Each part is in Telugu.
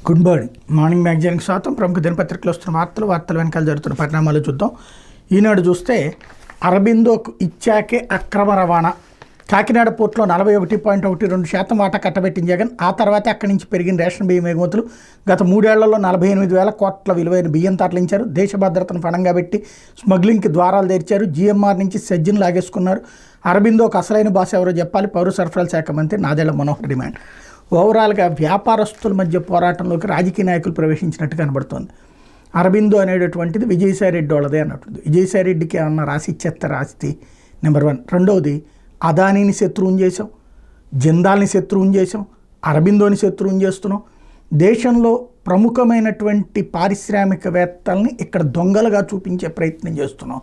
గుడ్ మార్నింగ్ మ్యాగజైన్కి స్వాగతం. ప్రముఖ దినపత్రికలు వస్తున్న వార్తల వెనకాల జరుగుతున్న పరిణామాలు చూద్దాం. ఈనాడు చూస్తే అరబిందోకు ఇచ్చాకే అక్రమ రవాణా. కాకినాడ పోర్టులో 41.12% వాటా కట్టబెట్టిన జగన్. ఆ తర్వాత అక్కడి నుంచి పెరిగిన రేషన్ బియ్యం ఎగుమతులు. గత 3 ఏళ్లలో 48,000 కోట్ల విలువైన బియ్యం తరలించారు. దేశ భద్రతను పణంగా పెట్టి స్మగ్లింగ్కి ద్వారాలు తెరిచారు. జీఎంఆర్ నుంచి సెజ్జను లాగేసుకున్నారు. అరబిందోకు అసలైన భాష ఎవరో చెప్పాలి, పౌర సరఫరాల శాఖ మంత్రి నాదెళ్ల మనోహర్ డిమాండ్. ఓవరాల్గా వ్యాపారస్తుల మధ్య పోరాటంలోకి రాజకీయ నాయకులు ప్రవేశించినట్టు కనబడుతోంది. అరబిందో అనేటటువంటిది విజయసాయిరెడ్డి వాళ్ళదే అన్నట్టుంది. విజయసాయిరెడ్డికి ఏమన్నా రాసి ఇచ్చేస్తారు ఆస్తి, నెంబర్ 1. రెండవది, అదానీని శత్రువుని చేసాం, జిందాల్ని శత్రువుని చేసాం, అరబిందోని శత్రువుని చేస్తున్నాం. దేశంలో ప్రముఖమైనటువంటి పారిశ్రామికవేత్తల్ని ఇక్కడ దొంగలుగా చూపించే ప్రయత్నం చేస్తున్నాం.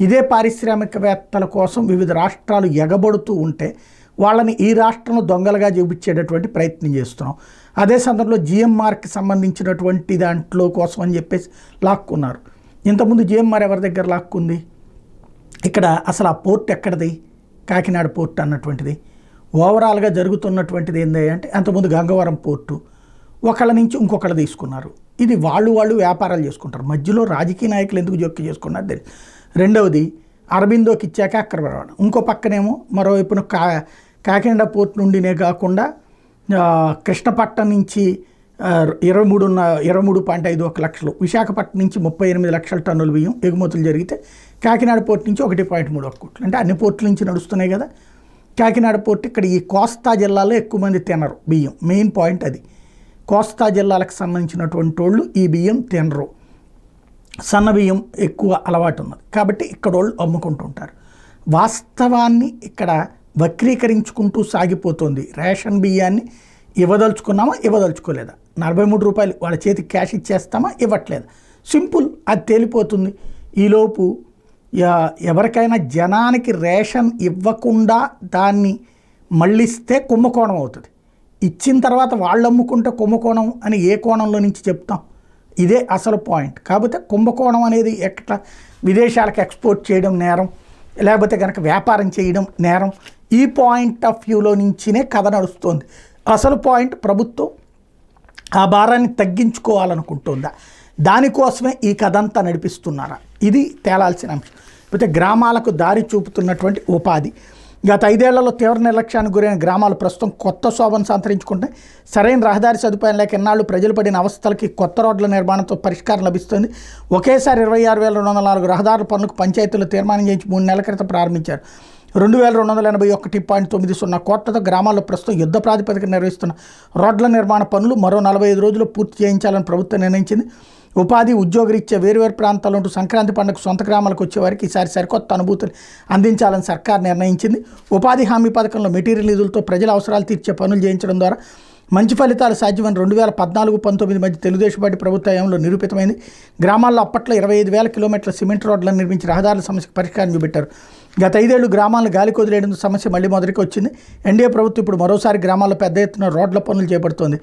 ఇదే పారిశ్రామికవేత్తల కోసం వివిధ రాష్ట్రాలు ఎగబడుతూ ఉంటే వాళ్ళని ఈ రాష్ట్రంలో దొంగలుగా చూపించేటటువంటి ప్రయత్నం చేస్తున్నాం. అదే సందర్భంలో జిఎంఆర్కి సంబంధించినటువంటి దాంట్లో కోసం అని చెప్పేసి లాక్కున్నారు. ఇంతకుముందు జిఎంఆర్ ఎవరి దగ్గర లాక్కుంది? ఇక్కడ అసలు ఆ పోర్ట్ ఎక్కడిది? కాకినాడ పోర్ట్ అన్నటువంటిది. ఓవరాల్గా జరుగుతున్నటువంటిది ఏంటి అంటే, అంతకుముందు గంగవరం పోర్టు ఒకళ్ళ నుంచి ఇంకొకళ్ళు తీసుకున్నారు. ఇది వాళ్ళు వ్యాపారాలు చేసుకుంటారు. మధ్యలో రాజకీయ నాయకులు ఎందుకు జోక్యం చేసుకున్నారు తెలియదు. రెండవది, అరబిందోకి ఇచ్చాక అక్రమ రవాణా. ఇంకో పక్కనేమో మరోవైపున కాకినాడ పోర్ట్ నుండినే కాకుండా కృష్ణపట్నం నుంచి 23.51 లక్షలు, విశాఖపట్నం నుంచి 38 లక్షల టన్నుల బియ్యం ఎగుమతులు జరిగితే కాకినాడ పోర్ట్ నుంచి 1.31 కోట్లు. అంటే అన్ని పోర్టుల నుంచి నడుస్తున్నాయి కదా. కాకినాడ పోర్ట్ ఇక్కడ ఈ కోస్తా జిల్లాలో ఎక్కువ మంది తినరు బియ్యం. మెయిన్ పాయింట్ అది. కోస్తా జిల్లాలకు సంబంధించినటువంటి వాళ్ళు ఈ బియ్యం తినరు. సన్న బియ్యం ఎక్కువ అలవాటు ఉన్నది కాబట్టి ఇక్కడ వాళ్ళు అమ్ముకుంటుంటారు. వాస్తవాన్ని ఇక్కడ వక్రీకరించుకుంటూ సాగిపోతుంది. రేషన్ బియ్యాన్ని ఇవ్వదలుచుకున్నామా, ఇవ్వదలుచుకోలేదా, 43 రూపాయలు వాళ్ళ చేతికి క్యాష్ ఇచ్చేస్తామా, ఇవ్వట్లేదా, సింపుల్. అది తేలిపోతుంది. ఈలోపు ఎవరికైనా జనానికి రేషన్ ఇవ్వకుండా దాన్ని మళ్ళిస్తే కుంభకోణం అవుతుంది. ఇచ్చిన తర్వాత వాళ్ళు అమ్ముకుంటే కుంభకోణం అని ఏ కోణంలో నుంచి చెప్తాం? ఇదే అసలు పాయింట్. కాకపోతే కుంభకోణం అనేది ఎట్లా విదేశాలకు ఎక్స్పోర్ట్ చేయడం నేరం, లేకపోతే కనుక వ్యాపారం చేయడం నేరం. ఈ పాయింట్ ఆఫ్ వ్యూలో నుంచినే కథ నడుస్తుంది. అసలు పాయింట్, ప్రభుత్వం ఆ భారాన్ని తగ్గించుకోవాలనుకుంటుందా, దానికోసమే ఈ కథ అంతా నడిపిస్తున్నారా? ఇది తేలాల్సిన అంశం. అయితే గ్రామాలకు దారి చూపుతున్నటువంటి ఉపాధి. గత 5 ఏళ్లలో తీవ్ర నిర్లక్ష్యానికి గురైన గ్రామాలు ప్రస్తుతం కొత్త శోభను సంతరించుకుంటాయి. సరైన రహదారి సదుపాయం లేక ఎన్నాళ్ళు ప్రజలు పడిన అవస్థలకి కొత్త రోడ్ల నిర్మాణంతో పరిష్కారం లభిస్తుంది. ఒకేసారి 26,204 రహదారుల పనులకు పంచాయతీలు తీర్మానం చేయించి 3 నెలల క్రితం ప్రారంభించారు. 2,281.90 కోట్లతో గ్రామాల్లో ప్రస్తుతం యుద్ధ ప్రాతిపదికన నిర్వహిస్తున్న రోడ్ల నిర్మాణ పనులు మరో 45 రోజుల్లో పూర్తి చేయించాలని ప్రభుత్వం నిర్ణయించింది. ఉపాధి, ఉద్యోగరీత్యా వేరువేరు ప్రాంతాల నుండి సంక్రాంతి పండుగ సొంత గ్రామాలకు వచ్చేవారికి ఈసారి సరికొత్త అనుభూతులు అందించాలని సర్కార్ నిర్ణయించింది. ఉపాధి హామీ పథకంలో మెటీరియల్ నిధులతో ప్రజల అవసరాలు తీర్చే పనులు చేయించడం ద్వారా మంచి ఫలితాలు సాధ్యమని 2014-19 మధ్య తెలుగుదేశం పార్టీ ప్రభుత్వ హయాంలో నిరూపితమైంది. గ్రామాల్లో అప్పట్లో 25,000 కిలోమీటర్ల సిమెంట్ రోడ్లను నిర్మించి రహదారుల సమస్యకు పరిష్కారం చూపెట్టారు. గత 5 ఏళ్లు గ్రామాలను గాలికి వదిలేయడంతో సమస్య మళ్లీ మొదటికి వచ్చింది. ఎన్డీఏ ప్రభుత్వం ఇప్పుడు మరోసారి గ్రామాల్లో పెద్ద ఎత్తున రోడ్ల పనులు చేపడుతోంది.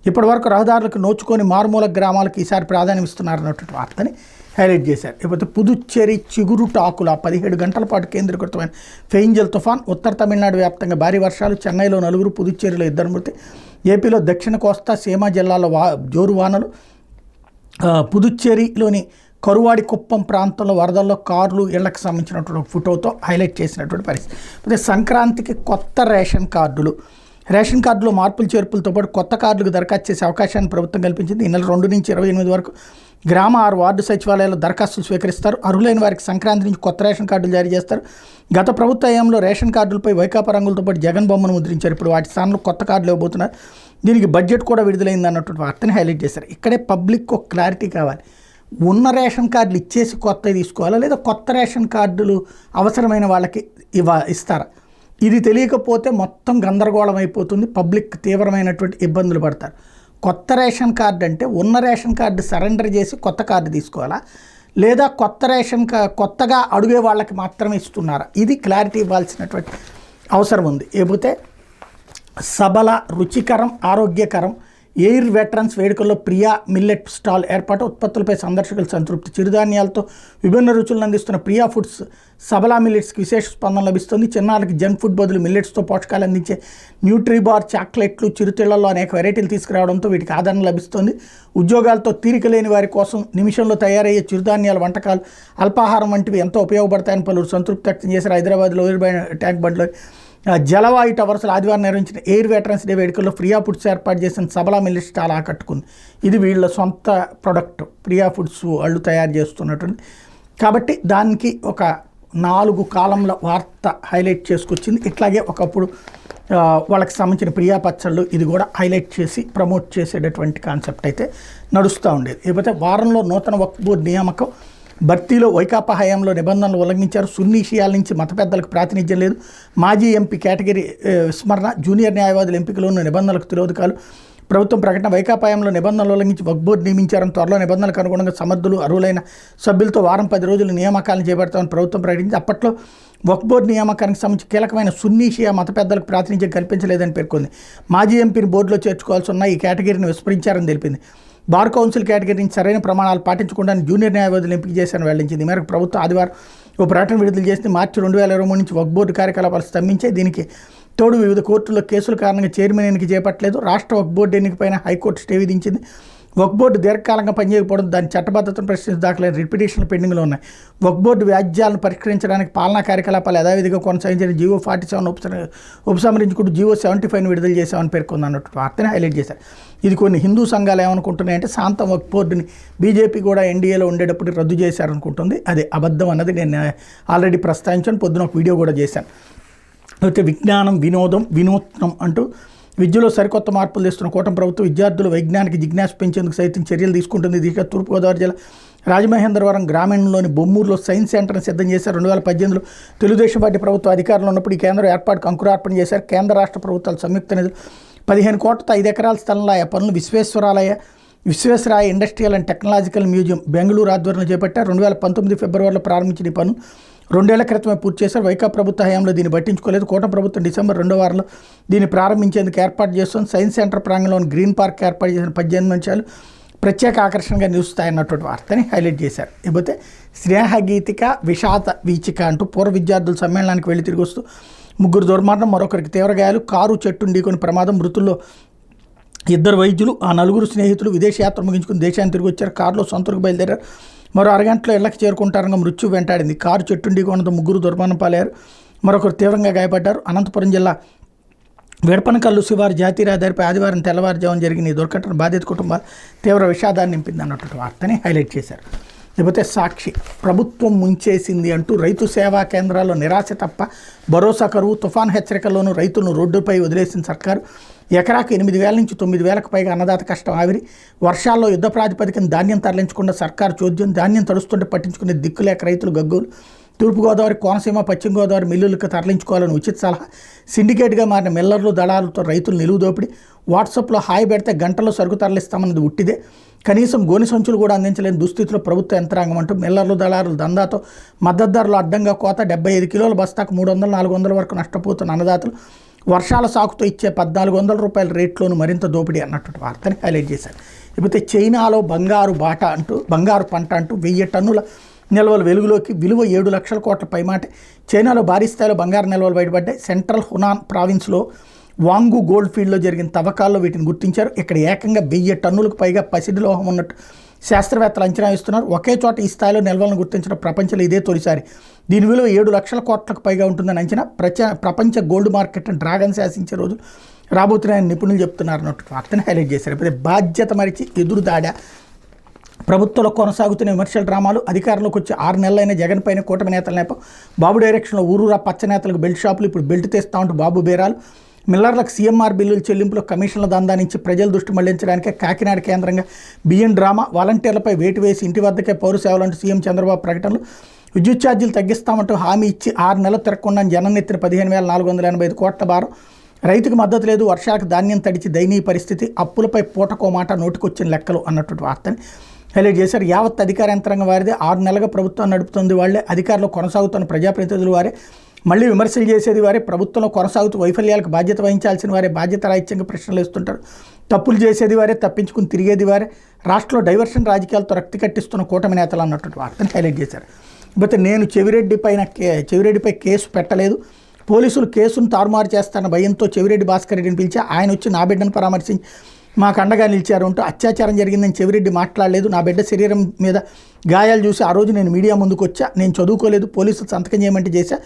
ఇప్పటివరకు రహదారులకు నోచుకొని మారుమూల గ్రామాలకు ఈసారి ప్రాధాన్యం ఇస్తున్నారన్నటువంటి వార్తని హైలైట్ చేశారు. ఇకపోతే పుదుచ్చేరి చిగురుటాకుల 17 గంటల పాటు కేంద్రీకృతమైన ఫెయింజల్ తుఫాన్. ఉత్తర తమిళనాడు వ్యాప్తంగా భారీ వర్షాలు. చెన్నైలో 4, పుదుచ్చేరిలో 2 మృతి. ఏపీలో దక్షిణ కోస్తా, సీమా జిల్లాలో జోరు వానలు. పుదుచ్చేరిలోని కరువాడి కుప్పం ప్రాంతంలో వరదల్లో కార్లు, ఇళ్లకు సంబంధించినటువంటి ఫోటోతో హైలైట్ చేసినటువంటి పరిస్థితి. అయితే సంక్రాంతికి కొత్త రేషన్ కార్డులు. రేషన్ కార్డులో మార్పులు చేర్పులతో పాటు కొత్త కార్డులకు దరఖాస్తు చేసే అవకాశాన్ని ప్రభుత్వం కల్పించింది. ఈ నెల 2 నుంచి 28 వరకు గ్రామ 6 వార్డు సచివాలయాల్లో దరఖాస్తులు స్వీకరిస్తారు. అర్హులైన వారికి సంక్రాంతి నుంచి కొత్త రేషన్ కార్డులు జారీ చేస్తారు. గత ప్రభుత్వ హయాంలో రేషన్ కార్డులపై వైకాపా రంగులతో పాటు జగన్ బొమ్మను ముద్రించారు. ఇప్పుడు వాటి స్థానంలో కొత్త కార్డులు ఇవ్వబోతున్నారు. దీనికి బడ్జెట్ కూడా విడుదలైంది అన్నటువంటి వార్తని హైలైట్ చేశారు. ఇక్కడే పబ్లిక్ ఒక క్లారిటీ కావాలి. ఉన్న రేషన్ కార్డులు ఇచ్చేసి కొత్తవి తీసుకోవాలా, లేదా కొత్త రేషన్ కార్డులు అవసరమైన వాళ్ళకి ఇస్తారా? ఇది తెలియకపోతే మొత్తం గందరగోళం అయిపోతుంది. పబ్లిక్ తీవ్రమైనటువంటి ఇబ్బందులు పడతారు. కొత్త రేషన్ కార్డు అంటే ఉన్న రేషన్ కార్డు సరెండర్ చేసి కొత్త కార్డు తీసుకోవాలా, లేదా కొత్త రేషన్ కొత్తగా అడిగే వాళ్ళకి మాత్రమే ఇస్తున్నారా? ఇది క్లారిటీ ఇవ్వాల్సినటువంటి అవసరం ఉంది. లేకపోతే సబల, రుచికరం, ఆరోగ్యకరం ఎయిర్ వెటరన్స్ వేడుకల్లో ప్రియా మిల్లెట్ స్టాల్ ఏర్పాటు, ఉత్పత్తులపై సందర్శకులు సంతృప్తి. చిరుధాన్యాలతో విభిన్న రుచులను అందిస్తున్న ప్రియా ఫుడ్స్ సబలా మిల్లెట్స్కి విశేష స్పందన లభిస్తుంది. చిన్నారులకి జంక్ ఫుడ్ బదులు మిల్లెట్స్తో పోషకాలు అందించే న్యూట్రీబార్, చాక్లెట్లు, చిరుతిళ్లలో అనేక వెరైటీలు తీసుకురావడంతో వీటికి ఆదరణ లభిస్తుంది. ఉద్యోగాలతో తీరిక లేని వారి కోసం నిమిషంలో తయారయ్యే చిరుధాన్యాల వంటకాలు, అల్పాహారం వంటివి ఎంతో ఉపయోగపడతాయని పలువురు సంతృప్తి వ్యక్తం చేశారు. హైదరాబాద్లో ట్యాంక్ బండ్లో జలవాయు టవర్స్లో ఆదివారం నిర్వహించిన ఎయిర్ వెటరన్స్ డే వేడుకల్లో ప్రియా ఫుడ్స్ ఏర్పాటు చేసిన సబలా మిల్లెట్స్ చాలా ఆకట్టుకుంది. ఇది వీళ్ళ సొంత ప్రొడక్ట్, ప్రియా ఫుడ్స్ వాళ్ళు తయారు చేస్తున్నటువంటి. కాబట్టి దానికి ఒక 4 కాలంల వార్త హైలైట్ చేసుకొచ్చింది. ఇట్లాగే ఒకప్పుడు వాళ్ళకి సంబంధించిన ప్రియా పచ్చళ్ళు ఇది కూడా హైలైట్ చేసి ప్రమోట్ చేసేటటువంటి కాన్సెప్ట్ అయితే నడుస్తూ ఉండేది. లేకపోతే వారంలో నూతన వక్ఫ్ బోర్డు నియామకం, భర్తీలో వైకాపా హయాంలో నిబంధనలు ఉల్లంఘించారు. సున్నీ షియాల నుంచి మత పెద్దలకు ప్రాతినిధ్యం లేదు. మాజీ ఎంపీ కేటగిరీ విస్మరణ, జూనియర్ న్యాయవాదుల ఎంపికలోని నిబంధనలకు తిరోధకాలు. ప్రభుత్వం ప్రకటన, వైకాపా హయాంలో నిబంధనలు ఉల్లంఘించి వక్ఫ్ బోర్డు నియమించారని, త్వరలో నిబంధనలకు అనుగుణంగా సమర్థులు, అర్హులైన సభ్యులతో వారం 10 రోజులు నియామకాలను చేపడతామని ప్రభుత్వం ప్రకటించింది. అప్పట్లో వక్ఫ్ బోర్డు నియామకానికి సంబంధించి కీలకమైన సున్నీ షియా మత పెద్దలకు ప్రాతినిధ్యం కల్పించలేదని పేర్కొంది. మాజీ ఎంపీని బోర్డులో చేర్చుకోవాల్సి ఉన్న ఈ కేటగిరీని విస్మరించారని తెలిపింది. బార్ కౌన్సిల్ కేటగిరీ నుంచి సరైన ప్రమాణాలు పాటించకుండా జూనియర్ న్యాయవాదులు ఎంపిక చేశారని వెల్లడించింది. ఈ మేరకు ప్రభుత్వం ఆదివారం ఓ ప్రకటన విడుదల చేసింది. మార్చి 2023 నుంచి వక్ఫ్ బోర్డు కార్యకలాపాలు స్తంభించాయి. దీనికి తోడు వివిధ కోర్టుల్లో కేసుల కారణంగా చైర్మన్ ఎన్నిక చేపట్టలేదు. రాష్ట్ర వక్ఫ్ బోర్డు ఎన్నికపైన హైకోర్టు స్టే విధించింది. వక్ఫ్ బోర్డు దీర్ఘకాలంగా పనిచేయకపోవడం, దాని చట్టబద్ధతను ప్రశ్నించి దాఖలైన రిపిటేషన్లు పెండింగ్లో ఉన్నాయి. వక్ఫ్ బోర్డు వ్యాజ్యాలను పరిష్కరించడానికి పాలనా కార్యకలాపాలు యథావిధిగా కొనసాగించిన జీవో 47 ఉపసంహరించుకుంటూ జీవో 75 విడుదల చేశామని పేర్కొంది అన్నట్టు వార్తని హైలైట్ చేశారు. ఇది కొన్ని హిందూ సంఘాలు ఏమనుకుంటున్నాయంటే శాంతం వక్ఫ్ బోర్డుని బీజేపీ కూడా ఎన్డీఏలో ఉండేటప్పుడు రద్దు చేశారనుకుంటుంది. అదే అబద్ధం అన్నది నేను ఆల్రెడీ ప్రస్తావించాను, పొద్దున ఒక వీడియో కూడా చేశాను. అయితే విజ్ఞానం, వినోదం, వినూత్నం అంటూ విద్యలో సరికొత్త మార్పులు తెస్తున్న కూటమి ప్రభుత్వం విద్యార్థులు వైజ్ఞానిక జిజ్ఞాస పెంచేందుకు సైతం చర్యలు తీసుకుంటుంది. దిశగా తూర్పుగోదావరి జిల్లా రాజమహేంద్రవరం గ్రామీణంలోని బొమ్మూరులో సైన్స్ సెంటర్ని సిద్ధం చేశారు. 2018లో తెలుగుదేశం పార్టీ ప్రభుత్వం అధికారంలో ఉన్నప్పుడు ఈ కేంద్రం ఏర్పాటుకు అంకురార్పణ చేశారు. కేంద్ర రాష్ట్ర ప్రభుత్వాల సంయుక్త నిధులు 15 కోట్లతో 5 ఎకరాల స్థలంలో ఆ పనులు Visvesvaraya industrial and technological museum Bengaluru ఆధ్వర్యంలో చేపట్టారు. 2019 ఫిబ్రవరిలో ప్రారంభించిన ఈ పనులు 2 ఏళ్ల క్రితమే పూర్తి చేశారు. వైకాపా ప్రభుత్వ హయాంలో దీన్ని పట్టించుకోలేదు. కూటమి ప్రభుత్వం డిసెంబర్ 2వ వారంలో దీన్ని ప్రారంభించేందుకు ఏర్పాటు చేస్తుంది. సైన్స్ సెంటర్ ప్రాంగణంలోని గ్రీన్ పార్క్ ఏర్పాటు చేసిన 18 నిమిషాలు ప్రత్యేక ఆకర్షణగా నిలుస్తాయన్నటువంటి వార్తని హైలైట్ చేశారు. ఇకపోతే స్నేహగీతిక విషాద వీచిక అంటూ పూర్వ విద్యార్థుల సమ్మేళనానికి వెళ్ళి తిరిగి వస్తూ 3 దుర్మరణం, మరొకరికి తీవ్ర గాయాలు, కారు చెట్టు ఢీకొని ప్రమాదం, మృతుల్లో 2 వైద్యులు, ఆ 4 స్నేహితులు విదేశయాత్ర ముగించుకుని దేశాన్ని తిరిగి వచ్చారు. కారులో సొంతకు బయలుదేరారు. మరో అరగంటలో ఇళ్లకు చేరుకుంటారని మృత్యు వెంటాడింది. కారు చెట్టు ఢీకొనడంతో 3 దుర్మరణం పాలయ్యారు, మరొకరు తీవ్రంగా గాయపడ్డారు. అనంతపురం జిల్లా వేడపనకల్లు శివారు జాతీయ రహదారిపై ఆదివారం తెల్లవారుజామున జరిగిన ఈ దుర్ఘటన బాధిత కుటుంబాలు తీవ్ర విషాదాన్ని నింపింది అన్నటువంటి వార్తని హైలైట్ చేశారు. లేకపోతే సాక్షి, ప్రభుత్వం ముంచేసింది అంటూ రైతు సేవా కేంద్రాల్లో నిరాశ తప్ప భరోసా కరువు, తుఫాన్ హెచ్చరికల్లోనూ రైతులను రోడ్డుపై వదిలేసిన సర్కారు. ఎకరాకు 8,000 నుంచి 9,000కు పైగా అన్నదాత కష్టం ఆవిరి. వర్షాల్లో యుద్ధ ప్రాతిపదికన ధాన్యం తరలించకుండా సర్కారు చోద్యం, ధాన్యం తడుస్తుంటే పట్టించుకునే దిక్కులేక రైతులు గగ్గోలు. తూర్పుగోదావరి, కోనసీమ, పశ్చిమ గోదావరి మిల్లులకు తరలించుకోవాలని ఉచిత సలహా. సిండికేట్గా మారిన మిల్లర్లు, దళాలతో రైతులు నిలువు దోపిడి. వాట్సాప్లో హాయ్ పెడితే గంటలో సరుకు తరలిస్తామన్నది ఉట్టిదే. కనీసం గోని సంచులు కూడా అందించలేని దుస్థితిలో ప్రభుత్వ యంత్రాంగం అంటూ మిల్లర్లు, దళారులు దందాతో మద్దతు ధరలు అడ్డంగా కోత. 75 కిలోల బస్తాకు 300-400 వరకు నష్టపోతున్న అన్నదాతలు. వర్షాల సాకుతో ఇచ్చే 1,400 రూపాయల రేట్లోనూ మరింత దోపిడీ అన్నటువంటి వార్తని హైలైట్ చేశారు. ఇకపోతే చైనాలో బంగారు పంట అంటూ 1000 టన్నుల నిల్వలు వెలుగులోకి, విలువ 7 లక్షల కోట్ల పైమాట. చైనాలో భారీ స్థాయిలో బంగారు నిల్వలు బయటపడ్డాయి. సెంట్రల్ హునాన్ ప్రావిన్స్లో వాంగు గోల్డ్ ఫీల్డ్లో జరిగిన తవ్వకాల్లో వీటిని గుర్తించారు. ఇక్కడ ఏకంగా 1000 టన్నులకు పైగా పసిడి లోహం ఉన్నట్టు శాస్త్రవేత్తలు అంచనా వేస్తున్నారు. ఒకే చోట ఈ స్థాయిలో నిల్వలను గుర్తించడం ప్రపంచంలో ఇదే తొలిసారి. దీని విలువ 7 లక్షల కోట్లకు పైగా ఉంటుందని అంచనా. ప్రపంచ గోల్డ్ మార్కెట్ని డ్రాగన్ శాసించే రోజులు రాబోతున్నాయని నిపుణులు చెప్తున్నారు అన్నట్టు వార్తని హైలైట్ చేశారు. ఇప్పుడు బాధ్యత మరిచి ఎదురుదాడా, ప్రభుత్వంలో కొనసాగుతున్న విమర్శల డ్రామాలు. అధికారంలోకి వచ్చి 6 నెలలైన జగన్ పైన కూటమి నేతల నేపం. బాబు డైరెక్షన్లో ఊరూరా పచ్చ నేతలకు బెల్ట్ షాపులు, ఇప్పుడు బెల్ట్ తెస్తా ఉంటూ బాబు బేరాలు. మిల్లర్లకు సీఎంఆర్ బిల్లుల చెల్లింపులో కమిషన్ల దందా నుంచి ప్రజల దృష్టి మళ్లించడానికి కాకినాడ కేంద్రంగా బియ్యం డ్రామా. వాలంటీర్లపై వేటు వేసి ఇంటి వద్దకే పౌర సేవలంటూ సీఎం చంద్రబాబు ప్రకటనలు. విద్యుత్ ఛార్జీలు తగ్గిస్తామంటూ హామీ ఇచ్చి 6 నెలలు తిరగకుండా జనం నెత్తిన 15,485 కోట్ల భారం. రైతుకు మద్దతు లేదు, వర్షాలకు ధాన్యం తడిచి దయనీయ పరిస్థితి. అప్పులపై పూటకో మాట నోటికొచ్చిన లెక్కలు అన్నటువంటి వార్తని హైలైట్ చేశారు. యావత్ అధికార యంత్రాంగం వారిదే. 6 నెలలుగా ప్రభుత్వం నడుపుతుంది వాళ్లే. అధికారంలో కొనసాగుతున్న ప్రజాప్రతినిధులు వారే. మళ్ళీ విమర్శలు చేసేది వారే, ప్రభుత్వంలో కొనసాగుతూ వైఫల్యాలకు బాధ్యత వహించాల్సిన వారే బాధ్యత రాహిత్యంగా ప్రశ్నలు వేస్తుంటారు. తప్పులు చేసేది వారే, తప్పించుకుని తిరిగేది వారే, రాష్ట్రంలో డైవర్షన్ రాజకీయాలతో రక్తి కట్టిస్తున్న కూటమి నేతలు అన్నటువంటి వార్తను హైలైట్ చేశారు. అయితే నేను చెవిరెడ్డిపై కేసు పెట్టలేదు, పోలీసులు కేసును తారుమారు చేస్తారన్న భయంతో చెవిరెడ్డి భాస్కర్ రెడ్డిని పిలిచి ఆయన వచ్చి నా బిడ్డను పరామర్శించి మాకు అండగా నిలిచారు అంటూ అత్యాచారం జరిగిందని చెవిరెడ్డి మాట్లాడలేదు. నా బిడ్డ శరీరం మీద గాయాలు చూసి ఆ రోజు నేను మీడియా ముందుకు వచ్చా, నేను చదువుకోలేదు, పోలీసులు సంతకం చేయమంటే చేశా,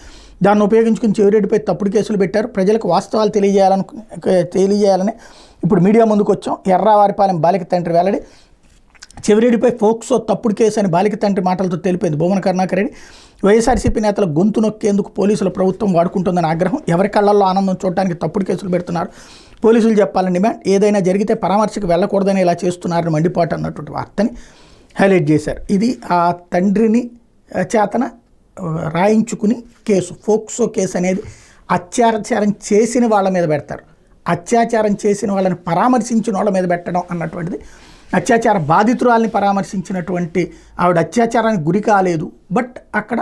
దాన్ని ఉపయోగించుకుని చెవిరెడ్డిపై తప్పుడు కేసులు పెట్టారు, ప్రజలకు వాస్తవాలు తెలియజేయాలని ఇప్పుడు మీడియా ముందుకు వచ్చాం. ఎర్రావారిపాలెం బాలిక తండ్రి వెల్లడి. చెవిరెడ్డిపై ఫోక్సో తప్పుడు కేసు అని బాలిక తండ్రి మాటలతో తెలిపింది భూమన కరుణాకర్ రెడ్డి. వైఎస్ఆర్సీపీ నేతల గొంతు నొక్కేందుకు పోలీసుల ప్రభుత్వం వాడుకుంటుందని ఆగ్రహం, ఎవరి కళ్ళల్లో ఆనందం చూడడానికి తప్పుడు కేసులు పెడుతున్నారు, పోలీసులు చెప్పాలని డిమాండ్, ఏదైనా జరిగితే పరామర్శకు వెళ్ళకూడదని ఇలా చేస్తున్నారని మండిపాటు అన్నటువంటి వార్తని హైలైట్ చేశారు. ఇది ఆ తండ్రిని చేతన రాయించుకుని కేసు, ఫోక్సో కేసు అనేది అత్యాచారం చేసిన వాళ్ళ మీద పెడతారు, అత్యాచారం చేసిన వాళ్ళని పరామర్శించిన వాళ్ళ మీద పెట్టడం అన్నటువంటిది. అత్యాచార బాధితురాల్ని పరామర్శించినటువంటి ఆవిడ అత్యాచారానికి గురి కాలేదు, బట్ అక్కడ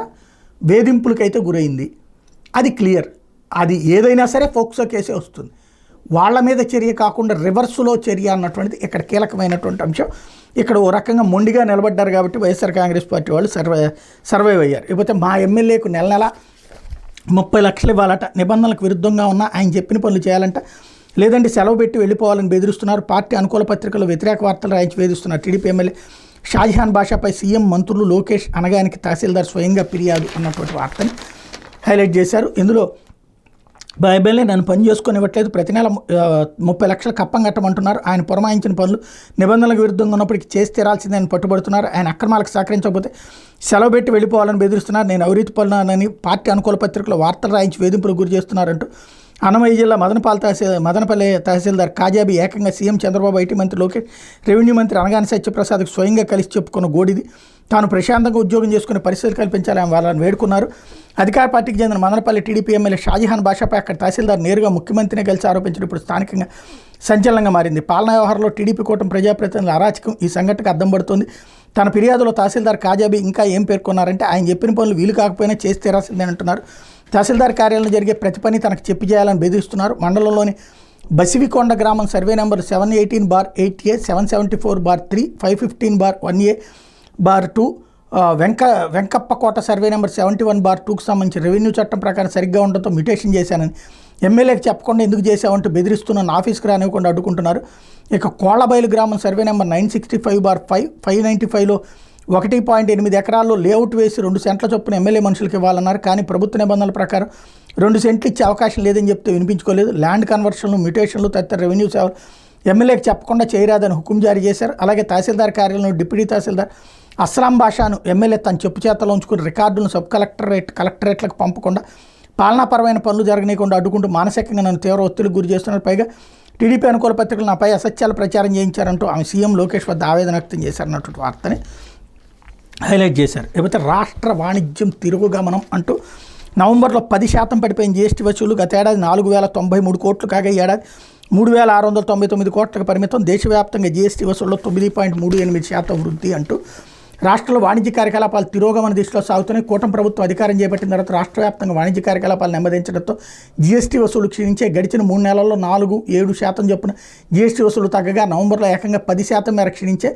వేధింపులకైతే గురైంది, అది క్లియర్. అది ఏదైనా సరే ఫోక్సో కేసే వస్తుంది. వాళ్ళ మీద చర్య కాకుండా రివర్సులో చర్య అన్నటువంటిది ఇక్కడ కీలకమైనటువంటి అంశం. ఇక్కడ ఓ రకంగా మొండిగా నిలబడ్డారు కాబట్టి వైఎస్ఆర్ కాంగ్రెస్ పార్టీ వాళ్ళు సర్వైవ్ అయ్యారు. ఇకపోతే మా ఎమ్మెల్యేకు నెల 30 లక్షలు ఇవ్వాలట, నిబంధనలకు విరుద్ధంగా ఉన్న ఆయన చెప్పిన పనులు చేయాలంట, లేదంటే సెలవు పెట్టి వెళ్ళిపోవాలని బెదిరిస్తున్నారు, పార్టీ అనుకూల పత్రికల్లో వ్యతిరేక వార్తలు రాయించి వేధిస్తున్నారు. టీడీపీ ఎమ్మెల్యే షాజహాన్ బాషాపై సీఎం, మంత్రులు, లోకేష్ అనగానికి తహసీల్దార్ స్వయంగా ఫిర్యాదు అన్నటువంటి వార్తని హైలైట్ చేశారు. ఇందులో ఎమ్మెల్యే నన్ను పని చేసుకొని ఇవ్వట్లేదు, ప్రతి నెల 30 లక్షలు కప్పం కట్టమంటున్నారు, ఆయన పురమాయించిన పనులు నిబంధనలకు విరుద్ధంగా ఉన్నప్పటికీ చేసి తీరాల్సిందని పట్టుబడుతున్నారు, ఆయన అక్రమాలకు సహకరించకపోతే సెలవు పెట్టి వెళ్ళిపోవాలని బెదిరిస్తున్నారు, నేను అవినీతి పనులని పార్టీ అనుకూల పత్రికలో వార్తలు రాయించి వేధింపులకు గురి చేస్తున్నారంటూ అన్నమయ్య జిల్లా మదనపల్లి తహసీల్దార్ కాజాబీ ఏకంగా సీఎం చంద్రబాబు, ఐటీ మంత్రి లోకేష్, రెవెన్యూ మంత్రి అనగాని సత్యప్రసాద్కు స్వయంగా కలిసి చెప్పుకున్న గోడిది. తాను ప్రశాంతంగా ఉద్యోగం చేసుకునే పరిస్థితులు కల్పించాలని వాళ్ళని వేడుకున్నారు. అధికార పార్టీకి చెందిన మదనపల్లి టీడీపీ ఎమ్మెల్యే షాజహాన్ బాషాపై అక్కడ తహసీల్దార్ నేరుగా ముఖ్యమంత్రిని కలిసి ఆరోపించడం ఇప్పుడు స్థానికంగా సంచలనంగా మారింది. పాలనా వ్యవహారంలో టీడీపీ కూటమి ప్రజాప్రతినిధుల అరాచకం ఈ సంఘటనకు అద్దం పడుతుంది. తన ఫిర్యాదులో తహసీల్దార్ కాజాబీ ఇంకా ఏం పేర్కొన్నారంటే, ఆయన చెప్పిన పనులు వీలు కాకపోయినా చేసి తీరాల్సిందని అంటున్నారు. తహసీల్దార్ కార్యాలయంలో జరిగే ప్రతి పని తనకు చెప్పి చేయాలని బెదిరిస్తున్నారు. మండలంలోని బసివికొండ గ్రామం survey number 718/8A, 774/3, 515/1A/2, Venkappakota survey number 71/2కు సంబంధించి రెవెన్యూ చట్టం ప్రకారం సరిగ్గా ఉండడంతో మ్యూటేషన్ చేశానని, ఎమ్మెల్యేకి చెప్పకుండా ఎందుకు చేశావంటూ బెదిరిస్తున్న ఆఫీస్కి రానివ్వకుండా అడ్డుకుంటున్నారు. ఇక కోళ్లబయలు గ్రామం సర్వే నెంబర్ 965/5, 595లో 1.8 ఎకరాల్లో లేఅవుట్ వేసి 2 సెంట్ల చొప్పున ఎమ్మెల్యే మనుషులకు ఇవ్వాలన్నారు. కానీ ప్రభుత్వ నిబంధనల ప్రకారం 2 సెంట్లు ఇచ్చే అవకాశం లేదని చెప్తే వినిపించుకోలేదు. ల్యాండ్ కన్వర్షన్లు, మ్యూటేషన్లు తదితర రెవెన్యూ సేవలు ఎమ్మెల్యేకి చెప్పకుండా చేయరాదని హుకుం జారీ చేశారు. అలాగే తహసీల్దార్ కార్యాలయంలో డిప్యూటీ తహసీల్దార్ అస్లాం బాషాను ఎమ్మెల్యే తన చెప్పు చేతలో ఉంచుకుని రికార్డులను సబ్ కలెక్టరేట్లకు పంపకుండా పాలనాపరమైన పనులు జరగనీయకుండా అడ్డుకుంటూ మానసికంగా నన్ను తీవ్ర ఒత్తిడికి గురి చేస్తున్నారు. పైగా టీడీపీ అనుకూల పత్రికలు నాపై అసత్యాలు ప్రచారం చేయించారంటూ ఆమె సీఎం లోకేష్ వద్ద ఆవేదన వ్యక్తం చేశారన్నటువంటి వార్తని హైలైట్ చేశారు. లేకపోతే రాష్ట్ర వాణిజ్యం తిరుగుగమనం అంటూ నవంబర్లో 10% పడిపోయిన జీఎస్టీ వసూలు గత ఏడాది 4093 కోట్లు కాగా ఏడాది 3699 కోట్లకు పరిమితం. దేశవ్యాప్తంగా జీఎస్టీ వసూల్లో 9.38% వృద్ధి అంటూ రాష్ట్రంలో వాణిజ్య కార్యకలాపాలు తిరోగమన దిశలో సాగుతున్నాయి. కూటమి ప్రభుత్వం అధికారం చేపట్టిన తర్వాత రాష్ట్ర వ్యాప్తంగా వాణిజ్య కార్యకలాపాలు నెమ్మదించడంతో జీఎస్టీ వసూలు క్షీణించే గడిచిన 3 నెలల్లో 4-7% చొప్పున జీఎస్టీ వసూలు తగ్గగా నవంబర్లో ఏకంగా 10% మేర క్షీణించే.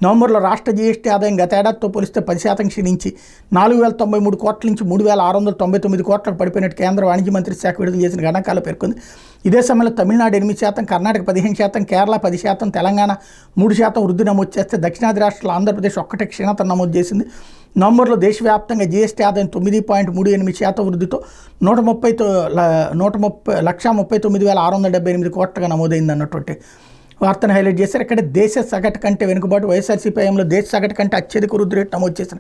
నవంబర్లో రాష్ట్ర జీఎస్టీ ఆదాయం గత ఏడాదితో పోలిస్తే 10% క్షీణించి 4093 కోట్ల నుంచి 3699 కోట్లకు పడిపోయినట్టు కేంద్ర వాణిజ్య మంత్రి శాఖ విడుదల చేసిన గణాంకాలు పేర్కొంది. ఇదే సమయంలో తమిళనాడు 8%, కర్ణాటక 15%, కేరళ 10%, తెలంగాణ 3% వృద్ధి నమోదు చేస్తే దక్షిణాది రాష్ట్రాలు ఆంధ్రప్రదేశ్ ఒక్కటే క్షీణత నమోదు చేసింది. నవంబర్లో దేశవ్యాప్తంగా జీఎస్టీ ఆదాయం 9.38% వృద్ధితో 1,39,678 కోట్లుగా నమోదైంది అన్నటువంటి వార్తను హైలైట్ చేశారు. ఇక్కడ దేశ సగటు కంటే వెనుకబాటు, వైఎస్ఆర్సీపీ హయాంలో దేశ సగటు కంటే అత్యధిక వృద్ధి రేటు నమోదు చేసిన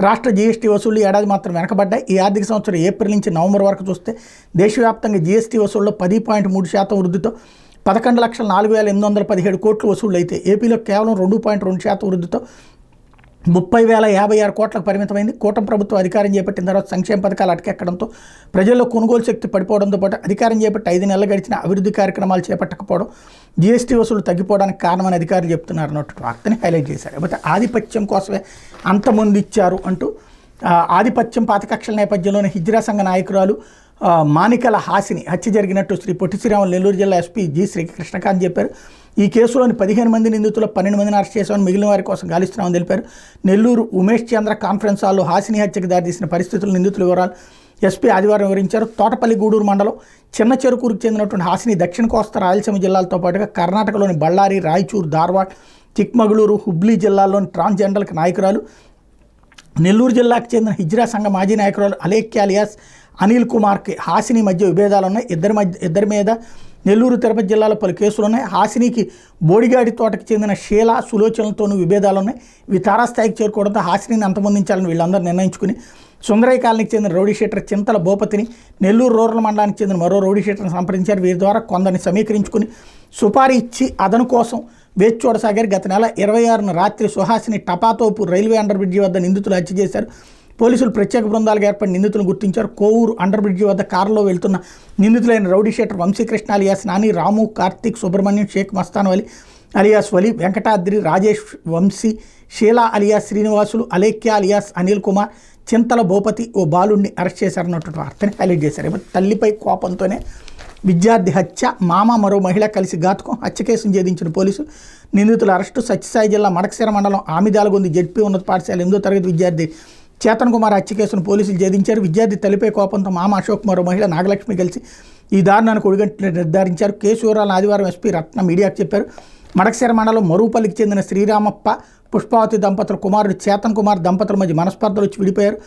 రాష్ట్ర జీఎస్టీ వసూళ్లు ఏడాది మాత్రం వెనకబడ్డాయి. ఈ ఆర్థిక సంవత్సరం ఏప్రిల్ నుంచి నవంబర్ వరకు చూస్తే దేశవ్యాప్తంగా జీఎస్టీ వసూళ్లో 10.3% వృద్ధితో 11,04,817 కోట్లు వసూళ్లు అయితే ఏపీలో కేవలం 2.2% వృద్ధితో 30,056 కోట్లకు పరిమితమైంది. కూటమి ప్రభుత్వం అధికారం చేపట్టిన తర్వాత సంక్షేమ పథకాలు అటకెక్కడంతో ప్రజల్లో కొనుగోలు శక్తి పడిపోవడంతో పాటు అధికారం చేపట్టి 5 నెలలు గడిచిన అభివృద్ధి కార్యక్రమాలు చేపట్టకపోవడం జీఎస్టీ వసూలు తగ్గిపోవడానికి కారణమని అధికారులు చెప్తున్నారు అన్నట్టు వార్తని హైలైట్ చేశారు. లేకపోతే ఆధిపత్యం కోసమే అంతమంది ఇచ్చారు అంటూ ఆధిపత్యం పాతకక్షల నేపథ్యంలోని హిజ్రా సంఘ నాయకురాలు మానికల హాసిని హత్య జరిగినట్టు శ్రీ పొట్టి శ్రీరాములు నెల్లూరు జిల్లా ఎస్పీ జి శ్రీకృష్ణకాంత్ చెప్పారు. ఈ కేసులోని 15 మంది నిందితులు 12 మందిని అరెస్ట్ చేశామని, మిగిలిన వారి కోసం గాలిస్తున్నామని తెలిపారు. నెల్లూరు ఉమేష్ చంద్ర కాన్ఫరెన్స్ హాల్లో హాసిని హత్యకు దారితీసిన పరిస్థితులు, నిందితుల వివరాలు ఎస్పీ ఆదివారం వివరించారు. తోటపల్లి గూడూరు మండలం చిన్న చెరుకూరుకు చెందినటువంటి హాసిని దక్షిణ కోస్తా రాయలసీమ జిల్లాలతో పాటుగా కర్ణాటకలోని బళ్ళారి, రాయచూరు, ధార్వాడ్, చిక్మగళూరు, హుబ్లీ జిల్లాల్లోని ట్రాన్స్జెండర్లకు నాయకురాలు. నెల్లూరు జిల్లాకు చెందిన హిజ్రా సంఘ మాజీ నాయకురాలు అలేఖ్య అలియాస్ అనిల్ కుమార్కి హాసిని మధ్య విభేదాలున్నాయి. ఇద్దరి మీద నెల్లూరు, తిరుపతి జిల్లాలో పలు కేసులున్నాయి. హాసినికి బోడిగాడి తోటకు చెందిన షీలా, సులోచనలతోనూ విభేదాలున్నాయి. ఇవి తారాస్థాయికి చేరుకోవడంతో హాసినిని అంతమొందించాలని వీళ్ళందరూ నిర్ణయించుకుని సుందరయ్య కాలనీకి చెందిన రౌడీ షీటర్ చింతల భూపతిని, నెల్లూరు రూరల్ మండలానికి చెందిన మరో రౌడీ షీటర్ని సంప్రదించారు. వీరి ద్వారా కొందరిని సమీకరించుకుని సుపారీ ఇచ్చి అదను కోసం వేచి చూడసాగారు. గత నెల 26న రాత్రి Suhasini Tapathopu railway under bridge వద్ద నిందితులు హత్య చేశారు. పోలీసులు ప్రత్యేక బృందాలుగా ఏర్పడి నిందితులను గుర్తించారు. కోవూరు అండర్ బ్రిడ్జి వద్ద కారులో వెళ్తున్న నిందితులైన rowdy sheeter Vamsikrishna alias Nani, Ramu, Karthik, Subrahmanyam, Shaik Mastan Vali alias Vali, Venkatadri, Rajesh, Vamsi, Sheela alias Srinivasulu, Alekhya alias Anil Kumar, Chintala Bhupathi ఓ బాలుడిని అరెస్ట్ చేశారన్నటువంటి వార్తని హైలైట్ చేశారు. తల్లిపై కోపంతోనే విద్యార్థి హత్య, మామ మరో మహిళ కలిసి ఘాతుకం, హత్య కేసును ఛేదించిన పోలీసులు. నిందితుల అరెస్టు. సత్యసాయి జిల్లా మడకశిర మండలం ఆమిదాలగొంది జెడ్పీ ఉన్నత పాఠశాల 8వ తరగతి విద్యార్థి చేతన్ కుమార్ హత్య కేసును పోలీసులు ఛేదించారు. విద్యార్థి తల్లిపై కోపంతో మామ అశోక్ మరో మహిళ నాగలక్ష్మి కలిసి ఈ దారుణానికి ఒడిగంటి నిర్ధారించారు. కేసు వివరాలను ఆదివారం ఎస్పీ రత్న మీడియాకు చెప్పారు. మడకశిర మండలం మరూపల్లికి చెందిన శ్రీరామప్ప, పుష్పావతి దంపతుల కుమారుడు చేతన్ కుమార్ దంపతుల మధ్య మనస్పర్ధలు వచ్చి విడిపోయారు.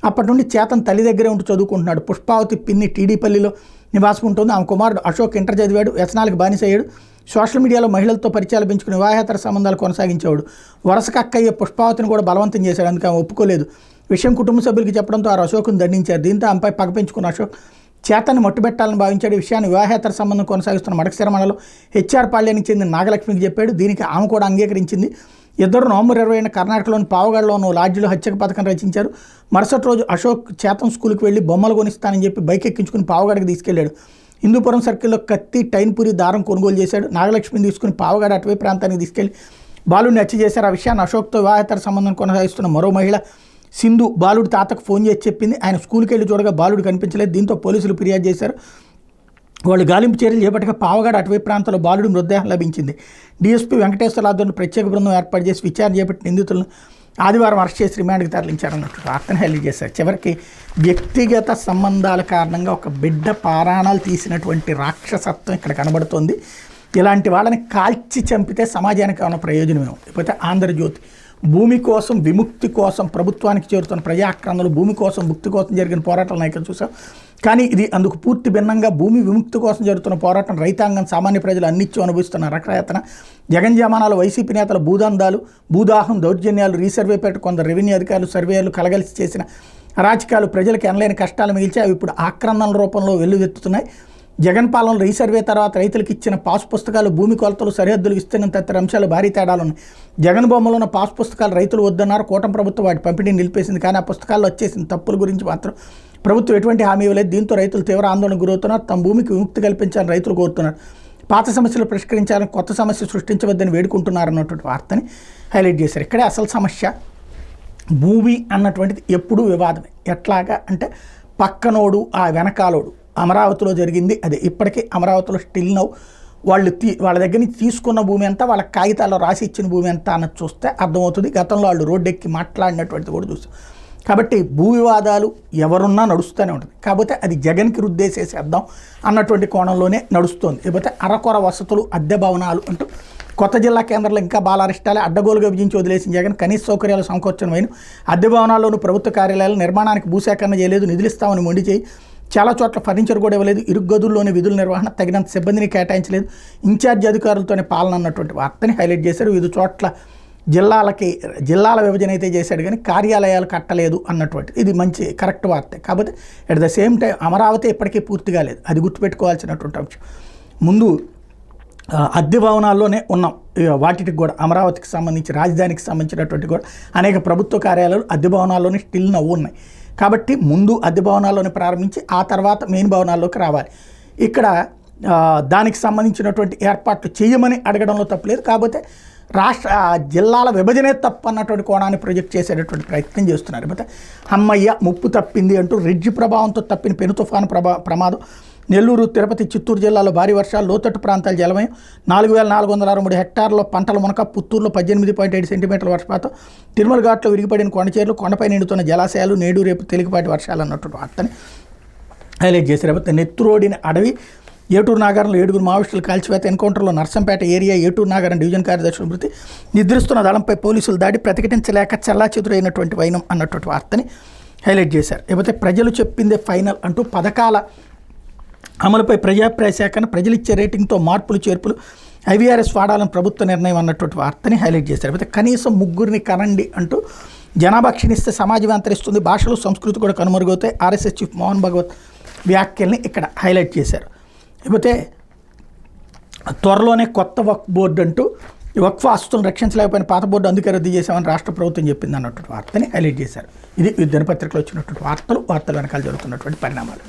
అప్పటి నుండి చేతన్ తల్లి దగ్గరే ఉంటూ చదువుకుంటున్నాడు. పుష్పావతి పిన్ని టీడీపల్లిలో నివాసం ఉంటుంది. ఆమె కుమారుడు అశోక్ ఇంటర్ చదివాడు. వ్యసనాలకు బానిసయ్యాడు. సోషల్ మీడియాలో మహిళలతో పరిచయాలు పెంచుకుని వివాహేతర సంబంధాలు కొనసాగించేవాడు. వరుసకు అక్కయ్య పుష్పావతిని కూడా బలవంతం చేశాడు. అందుకే ఆమె ఒప్పుకోలేదు. విషయం కుటుంబ సభ్యులకి చెప్పడంతో ఆ అశోక్ను దండించారు. దీంతో ఆమెపై పగ పెంచుకున్న అశోక్ చేతన్ని మట్టుబెట్టాలని భావించాడు. ఈ విషయాన్ని వివాహేతర సంబంధం కొనసాగిస్తున్న మడకశిర మండలం హెచ్ఆర్ పాళ్యానికి చెందిన నాగలక్ష్మికి చెప్పాడు. దీనికి ఆమె కూడా అంగీకరించింది. ఇద్దరు నవంబర్ 20న కర్ణాటకలోని పావగఢలో ఉన్న లాడ్జిలో హత్యకు పథకం రచించారు. మరుసటి రోజు అశోక్ చేతన్ స్కూల్కి వెళ్ళి బొమ్మలు కొనిస్తానని చెప్పి బైక్ ఎక్కించుకుని పావగఢకి తీసుకెళ్లాడు. హిందూపురం సర్కిల్లో కత్తి, టైన్పూరి, దారం కొనుగోలు చేశాడు. నాగలక్ష్మిని తీసుకుని పావగఢ అటవీ ప్రాంతానికి తీసుకెళ్లి బాలుడిని హత్య చేశారు. ఆ విషయాన్ని అశోక్తో వివాహేతర సంబంధం కొనసాగిస్తున్న మరో మహిళ సింధు బాలుడి తాతకు ఫోన్ చేసి చెప్పింది. ఆయన స్కూల్కి వెళ్ళి చూడగా బాలుడు కనిపించలేదు. దీంతో పోలీసులు ఫిర్యాదు చేశారు. వాళ్ళు గాలింపు చర్యలు చేపట్టగా పావగఢ అటవీ ప్రాంతంలో బాలుడి మృతదేహం లభించింది. డీఎస్పీ వెంకటేశ్వర ఆధ్వర్యంలో ప్రత్యేక బృందం ఏర్పాటు చేసి విచారణ చేపట్టి నిందితులను ఆదివారం అరెస్ట్ చేసి రిమాండ్కి తరలించారన్నట్టు వార్తను హైలైట్ చేశారు. చివరికి వ్యక్తిగత సంబంధాల కారణంగా ఒక బిడ్డ ప్రాణాలు తీసినటువంటి రాక్షసత్వం ఇక్కడ కనబడుతోంది. ఇలాంటి వాళ్ళని కాల్చి చంపితే సమాజానికి ఏమైనా ప్రయోజనమే. లేకపోతే ఆంధ్రజ్యోతి భూమి కోసం, విముక్తి కోసం ప్రభుత్వానికి చేరుతున్న ప్రజా ఆక్రందనలు, భూమి కోసం, ముక్తి కోసం జరిగిన పోరాటాల నాయకులు చూసాం. కానీ ఇది అందుకు పూర్తి భిన్నంగా భూమి విముక్తి కోసం జరుగుతున్న పోరాటం, రైతాంగం, సామాన్య ప్రజలు అన్నిత్యం అనుభవిస్తున్న రక్షయాతన, జగన్ జమానాలు, వైసీపీ నేతల భూదందాలు, భూదాహం, దౌర్జన్యాలు, రీసర్వేపేట కొందరు రెవెన్యూ అధికారులు, సర్వేయర్లు కలగలిసి చేసిన అరాచకాలు ప్రజలకు ఎనలేని కష్టాలు మిగిల్చి అవి ఇప్పుడు ఆక్రందనల రూపంలో వెల్లువెత్తుతున్నాయి. జగన్ పాలనలో రీసర్వే తర్వాత రైతులకు ఇచ్చిన పాస్ పుస్తకాలు, భూమి కొలతలు, సరిహద్దులు విస్తీర్ణం తదితర అంశాలు భారీ తేడాలు ఉన్నాయి. జగన్ బొమ్మలో ఉన్న పాస్ పుస్తకాలు రైతులు వద్దన్నారు. కూటమి ప్రభుత్వం వాటి పంపిణీని నిలిపేసింది. కానీ ఆ పుస్తకాల్లో వచ్చేసిన తప్పుల గురించి మాత్రం ప్రభుత్వం ఎటువంటి హామీ ఇవ్వలేదు. దీంతో రైతులు తీవ్ర ఆందోళనకు గురవుతున్నారు. తమ భూమికి విముక్తి కల్పించాలని రైతులు కోరుతున్నారు. పాత సమస్యలు పరిష్కరించాలని, కొత్త సమస్య సృష్టించవద్దని వేడుకుంటున్నారు అన్నటువంటి వార్తని హైలైట్ చేశారు. ఇక్కడే అసలు సమస్య భూమి అన్నటువంటిది ఎప్పుడూ వివాదమే. ఎట్లాగా అంటే పక్కనోడు, ఆ వెనకాలోడు. అమరావతిలో జరిగింది అదే. ఇప్పటికీ అమరావతిలో స్టిల్ నౌ వాళ్ళ దగ్గర నుంచి తీసుకున్న భూమి ఎంత, వాళ్ళ కాగితాల్లో రాసి ఇచ్చిన భూమి ఎంత అన్నది చూస్తే అర్థమవుతుంది. గతంలో వాళ్ళు రోడ్డెక్కి మాట్లాడినటువంటిది కూడా చూస్తాం. కాబట్టి భూ వివాదాలు ఎవరున్నా నడుస్తూనే ఉంటుంది. కాకపోతే అది జగన్కి రుద్దేసేసేద్దాం అన్నటువంటి కోణంలోనే నడుస్తుంది. లేకపోతే అరకొర వసతులు, అద్దె భవనాలు అంటూ కొత్త జిల్లా కేంద్రంలో ఇంకా బాలారిష్టాలే అడ్డగోలుగా విభజించి వదిలేసిన జగన్ కనీస సౌకర్యాలు సమకూర్చడమైన అద్దె భవనాల్లోనూ ప్రభుత్వ కార్యాలయాల నిర్మాణానికి భూసేకరణ చేయలేదు. నిధులిస్తామని మొండి చేయి చాలా చోట్ల ఫర్నిచర్ కూడా ఇవ్వలేదు. ఇరుగు గదుల్లోని విధుల నిర్వహణ, తగినంత సిబ్బందిని కేటాయించలేదు. ఇన్ఛార్జ్ అధికారులతోనే పాలన అన్నటువంటి వార్తని హైలైట్ చేశారు. వివిధ చోట్ల జిల్లాల విభజన అయితే చేశాడు కానీ కార్యాలయాలు కట్టలేదు అన్నటువంటి ఇది మంచి కరెక్ట్ వార్తే. కాకపోతే at the same time Amaravati ఇప్పటికీ పూర్తిగా లేదు. అది గుర్తుపెట్టుకోవాల్సినటువంటి అంశం. ముందు అద్దె భవనాల్లోనే ఉన్నాం. వాటికి కూడా అమరావతికి సంబంధించి, రాజధానికి సంబంధించినటువంటి కూడా అనేక ప్రభుత్వ కార్యాలయాలు అద్దె భవనాల్లోనే స్టిల్ నవ్వు ఉన్నాయి. కాబట్టి ముందు అద్దె భవనాల్లోనే ప్రారంభించి ఆ తర్వాత మెయిన్ భవనాల్లోకి రావాలి. ఇక్కడ దానికి సంబంధించినటువంటి ఏర్పాట్లు చేయమని అడగడంలో తప్పలేదు. కాకపోతే జిల్లాల విభజనే తప్పు అన్నటువంటి కోణాన్ని ప్రొజెక్ట్ చేసేటటువంటి ప్రయత్నం చేస్తున్నారు. లేకపోతే అమ్మయ్య ముప్పు తప్పింది అంటూ రిడ్జ్ ప్రభావంతో తప్పిన పెను తుఫాను ప్రమాదం. నెల్లూరు, తిరుపతి, చిత్తూరు జిల్లాలో భారీ వర్షాలు, లోతట్టు ప్రాంతాల జలమయం, 4463 హెక్టార్లలో పంటల మునక, పుత్తూరులో 18.7 సెంటీమీటర్ల వర్షపాతం, తిరుమల ఘాట్లో విరిగిపడిన కొండచేర్లు, కొండపై నిండుతున్న జలాశయాలు, నేడు రేపు తేలికపాటి వర్షాలు అన్నటువంటి వార్తని హైలైట్ చేశారు. లేకపోతే నెత్తురోడిన అడవి, ఏటూరు నాగారంలో 7 మావోయిస్టులు కాల్చివేత, ఎన్కౌంటర్లో నర్సంపేట ఏరియా ఏటూరు నాగారం డివిజన్ కార్యదర్శుల మృతి, నిద్రిస్తున్న దళంపై పోలీసులు దాడి, ప్రతిఘటించలేక చెల్లాచెదురైనటువంటి వైనం అన్నటువంటి వార్తని హైలైట్ చేశారు. లేకపోతే ప్రజలు చెప్పిందే ఫైనల్ అంటూ పథకాల అమలుపై ప్రజాప్రాయ సేకరణ, ప్రజలిచ్చే రేటింగ్తో మార్పులు చేర్పులు, ఐవీఆర్ఎస్ వాడాలని ప్రభుత్వ నిర్ణయం అన్నటువంటి వార్తని హైలైట్ చేశారు. లేకపోతే కనీసం 3 కనండి అంటూ జనాభా క్షీణిస్తే సమాజం అంతరిస్తుంది, భాషలు సంస్కృతి కూడా కనుమరుగవుతాయి, ఆర్ఎస్ఎస్ చీఫ్ మోహన్ భగవత్ వ్యాఖ్యల్ని ఇక్కడ హైలైట్ చేశారు. లేకపోతే త్వరలోనే కొత్త వక్ఫ్ బోర్డు అంటూ వక్ఫ్ ఆస్తులను రక్షించలేకపోయిన పాత బోర్డు అందుకే రద్దు చేశామని రాష్ట్ర ప్రభుత్వం చెప్పింది అన్నటువంటి వార్తని హైలైట్ చేశారు. ఇది దినపత్రికలో వచ్చినటువంటి వార్తలు వెనకాల జరుగుతున్నటువంటి పరిణామాలు.